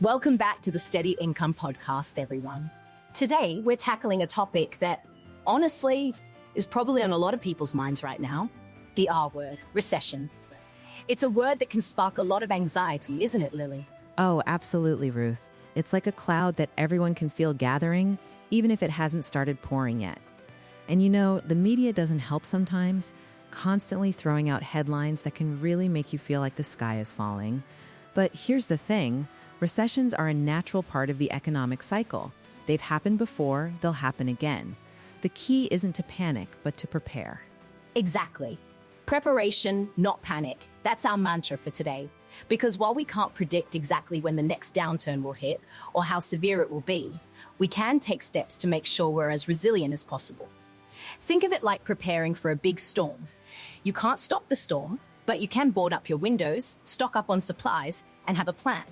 Welcome back to the Steady Income Podcast, everyone. Today, we're tackling a topic that, honestly, is probably on a lot of people's minds right now. The R word, recession. It's a word that can spark a lot of anxiety, isn't it, Lily? Oh, absolutely, Ruth. It's like a cloud that everyone can feel gathering, even if it hasn't started pouring yet. And you know, the media doesn't help sometimes, constantly throwing out headlines that can really make you feel like the sky is falling. But here's the thing. Recessions are a natural part of the economic cycle. They've happened before, they'll happen again. The key isn't to panic, but to prepare. Exactly. Preparation, not panic. That's our mantra for today. Because while we can't predict exactly when the next downturn will hit or how severe it will be, we can take steps to make sure we're as resilient as possible. Think of it like preparing for a big storm. You can't stop the storm, but you can board up your windows, stock up on supplies, and have a plan.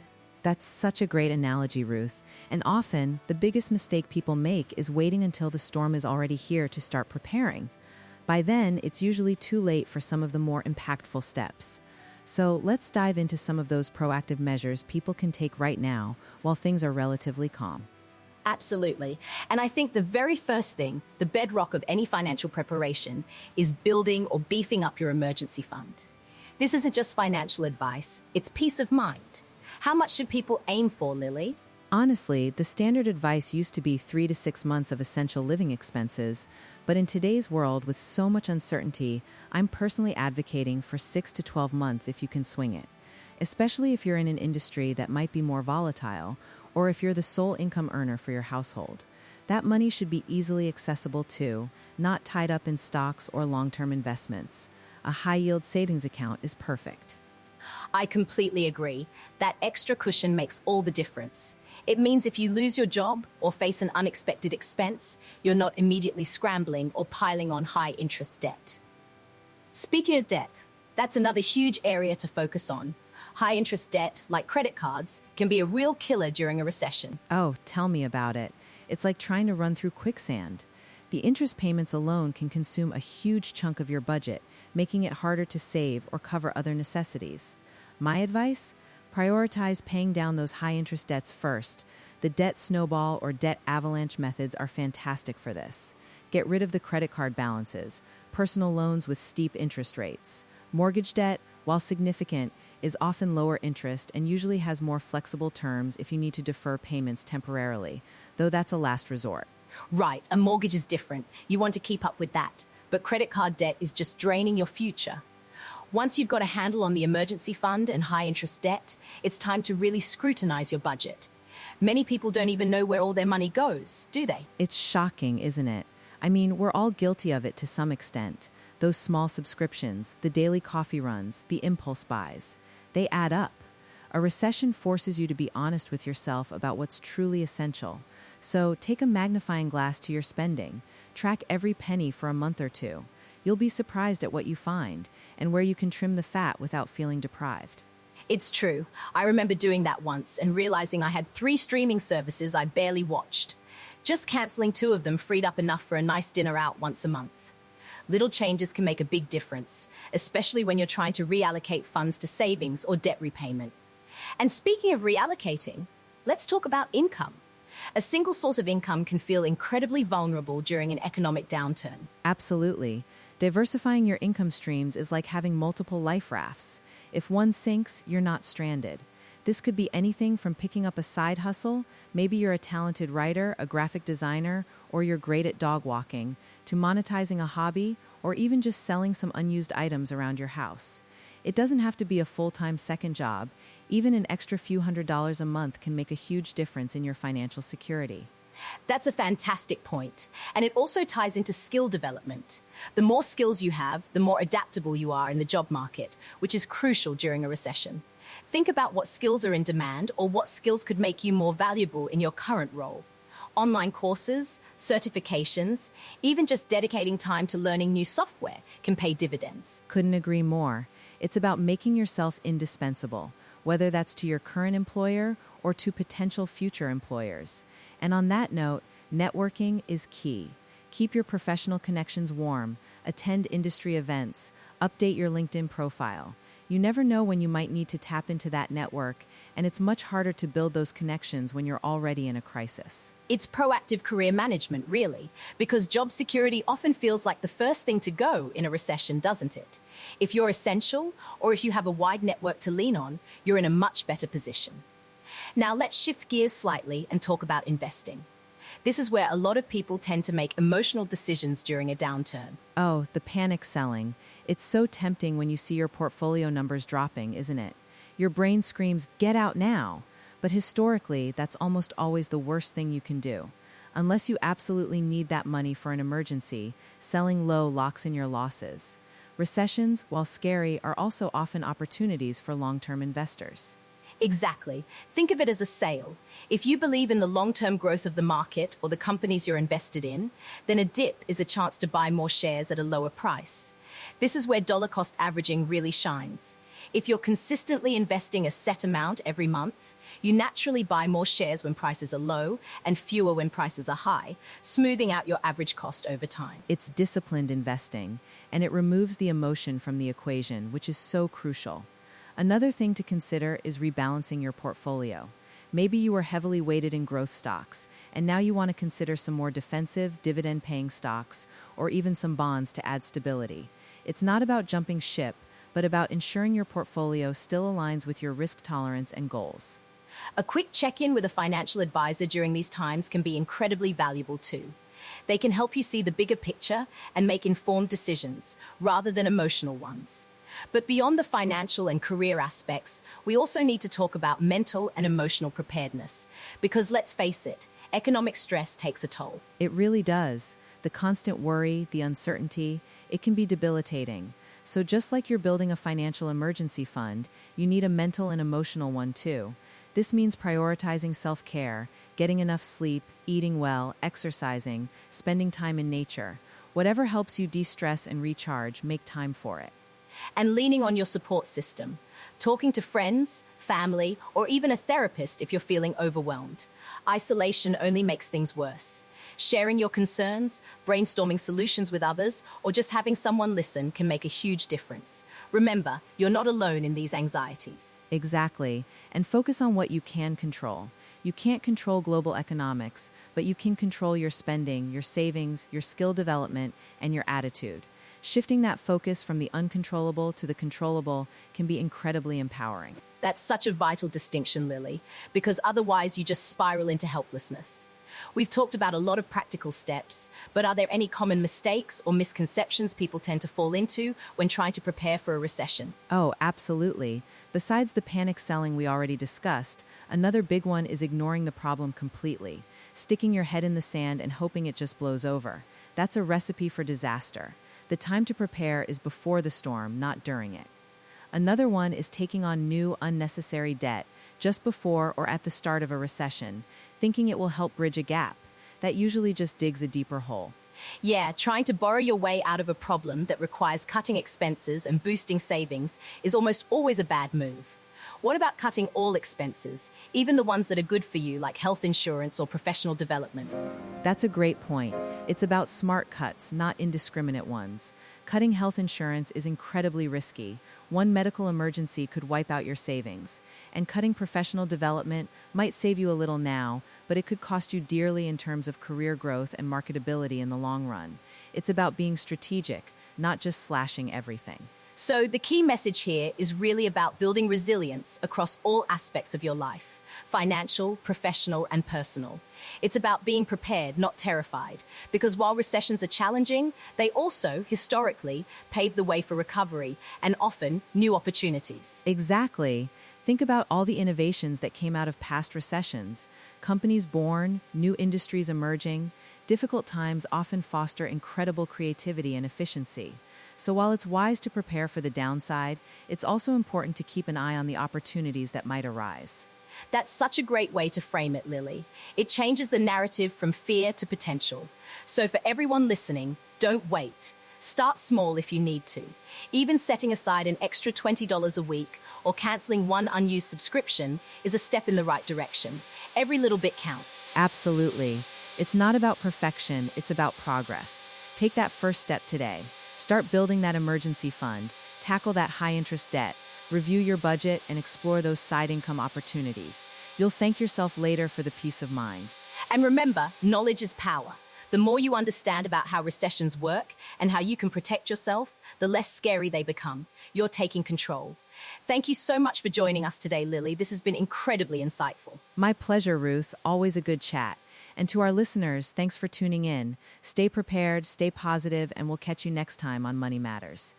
That's such a great analogy, Ruth. And often, the biggest mistake people make is waiting until the storm is already here to start preparing. By then, it's usually too late for some of the more impactful steps. So let's dive into some of those proactive measures people can take right now while things are relatively calm. Absolutely. And I think the very first thing, the bedrock of any financial preparation, is building or beefing up your emergency fund. This isn't just financial advice, it's peace of mind. How much should people aim for, Lily? Honestly, the standard advice used to be 3 to 6 months of essential living expenses, but in today's world with so much uncertainty, I'm personally advocating for 6 to 12 months if you can swing it, especially if you're in an industry that might be more volatile, or if you're the sole income earner for your household. That money should be easily accessible too, not tied up in stocks or long-term investments. A high-yield savings account is perfect. I completely agree. That extra cushion makes all the difference. It means if you lose your job or face an unexpected expense, you're not immediately scrambling or piling on high-interest debt. Speaking of debt, that's another huge area to focus on. High-interest debt, like credit cards, can be a real killer during a recession. Oh, tell me about it. It's like trying to run through quicksand. The interest payments alone can consume a huge chunk of your budget, making it harder to save or cover other necessities. My advice? Prioritize paying down those high-interest debts first. The debt snowball or debt avalanche methods are fantastic for this. Get rid of the credit card balances, personal loans with steep interest rates. Mortgage debt, while significant, is often lower interest and usually has more flexible terms if you need to defer payments temporarily, though that's a last resort. Right, a mortgage is different. You want to keep up with that. But credit card debt is just draining your future. Once you've got a handle on the emergency fund and high-interest debt, it's time to really scrutinize your budget. Many people don't even know where all their money goes, do they? It's shocking, isn't it? I mean, we're all guilty of it to some extent. Those small subscriptions, the daily coffee runs, the impulse buys. They add up. A recession forces you to be honest with yourself about what's truly essential. So take a magnifying glass to your spending. Track every penny for a month or two. You'll be surprised at what you find and where you can trim the fat without feeling deprived. It's true. I remember doing that once and realizing I had 3 streaming services I barely watched. Just canceling 2 of them freed up enough for a nice dinner out once a month. Little changes can make a big difference, especially when you're trying to reallocate funds to savings or debt repayment. And speaking of reallocating, let's talk about income. A single source of income can feel incredibly vulnerable during an economic downturn. Absolutely. Diversifying your income streams is like having multiple life rafts. If one sinks, you're not stranded. This could be anything from picking up a side hustle, maybe you're a talented writer, a graphic designer, or you're great at dog walking, to monetizing a hobby, or even just selling some unused items around your house. It doesn't have to be a full-time second job. Even an extra few $100s a month can make a huge difference in your financial security. That's a fantastic point. And it also ties into skill development. The more skills you have, the more adaptable you are in the job market, which is crucial during a recession. Think about what skills are in demand or what skills could make you more valuable in your current role. Online courses, certifications, even just dedicating time to learning new software can pay dividends. Couldn't agree more. It's about making yourself indispensable, whether that's to your current employer or to potential future employers. And on that note, networking is key. Keep your professional connections warm, attend industry events, update your LinkedIn profile. You never know when you might need to tap into that network, and it's much harder to build those connections when you're already in a crisis. It's proactive career management, really, because job security often feels like the first thing to go in a recession, doesn't it? If you're essential, or if you have a wide network to lean on, you're in a much better position. Now let's shift gears slightly and talk about investing. This is where a lot of people tend to make emotional decisions during a downturn. Oh, the panic selling. It's so tempting when you see your portfolio numbers dropping, isn't it? Your brain screams, "Get out now!" But historically, that's almost always the worst thing you can do. Unless you absolutely need that money for an emergency, selling low locks in your losses. Recessions, while scary, are also often opportunities for long-term investors. Exactly. Think of it as a sale. If you believe in the long-term growth of the market or the companies you're invested in, then a dip is a chance to buy more shares at a lower price. This is where dollar cost averaging really shines. If you're consistently investing a set amount every month, you naturally buy more shares when prices are low and fewer when prices are high, smoothing out your average cost over time. It's disciplined investing, and it removes the emotion from the equation, which is so crucial. Another thing to consider is rebalancing your portfolio. Maybe you were heavily weighted in growth stocks, and now you want to consider some more defensive, dividend-paying stocks, or even some bonds to add stability. It's not about jumping ship, but about ensuring your portfolio still aligns with your risk tolerance and goals. A quick check-in with a financial advisor during these times can be incredibly valuable too. They can help you see the bigger picture and make informed decisions, rather than emotional ones. But beyond the financial and career aspects, we also need to talk about mental and emotional preparedness. Because let's face it, economic stress takes a toll. It really does. The constant worry, the uncertainty, it can be debilitating. So just like you're building a financial emergency fund, you need a mental and emotional one too. This means prioritizing self-care, getting enough sleep, eating well, exercising, spending time in nature. Whatever helps you de-stress and recharge, make time for it. And leaning on your support system, talking to friends, family, or even a therapist if you're feeling overwhelmed. Isolation only makes things worse. Sharing your concerns, brainstorming solutions with others, or just having someone listen can make a huge difference. Remember, you're not alone in these anxieties. Exactly. And focus on what you can control. You can't control global economics, but you can control your spending, your savings, your skill development, and your attitude. Shifting that focus from the uncontrollable to the controllable can be incredibly empowering. That's such a vital distinction, Lily, because otherwise you just spiral into helplessness. We've talked about a lot of practical steps, but are there any common mistakes or misconceptions people tend to fall into when trying to prepare for a recession? Oh, absolutely. Besides the panic selling we already discussed, another big one is ignoring the problem completely, sticking your head in the sand and hoping it just blows over. That's a recipe for disaster. The time to prepare is before the storm, not during it. Another one is taking on new, unnecessary debt just before or at the start of a recession, thinking it will help bridge a gap. That usually just digs a deeper hole. Yeah, trying to borrow your way out of a problem that requires cutting expenses and boosting savings is almost always a bad move. What about cutting all expenses, even the ones that are good for you, like health insurance or professional development? That's a great point. It's about smart cuts, not indiscriminate ones. Cutting health insurance is incredibly risky. One medical emergency could wipe out your savings. And cutting professional development might save you a little now, but it could cost you dearly in terms of career growth and marketability in the long run. It's about being strategic, not just slashing everything. So the key message here is really about building resilience across all aspects of your life, financial, professional, and personal. It's about being prepared, not terrified, because while recessions are challenging, they also, historically, pave the way for recovery and often new opportunities. Exactly. Think about all the innovations that came out of past recessions. Companies born, new industries emerging. Difficult times often foster incredible creativity and efficiency. So while it's wise to prepare for the downside, it's also important to keep an eye on the opportunities that might arise. That's such a great way to frame it, Lily. It changes the narrative from fear to potential. So for everyone listening, don't wait. Start small if you need to. Even setting aside an extra $20 a week or canceling one unused subscription is a step in the right direction. Every little bit counts. Absolutely. It's not about perfection, it's about progress. Take that first step today. Start building that emergency fund, tackle that high-interest debt, Review your budget and explore those side income opportunities. You'll thank yourself later for the peace of mind. And remember, knowledge is power. The more you understand about how recessions work and how you can protect yourself, the less scary they become. You're taking control. Thank you so much for joining us today, Lily. This has been incredibly insightful. My pleasure, Ruth. Always a good chat. And to our listeners, thanks for tuning in. Stay prepared, stay positive, and we'll catch you next time on Money Matters.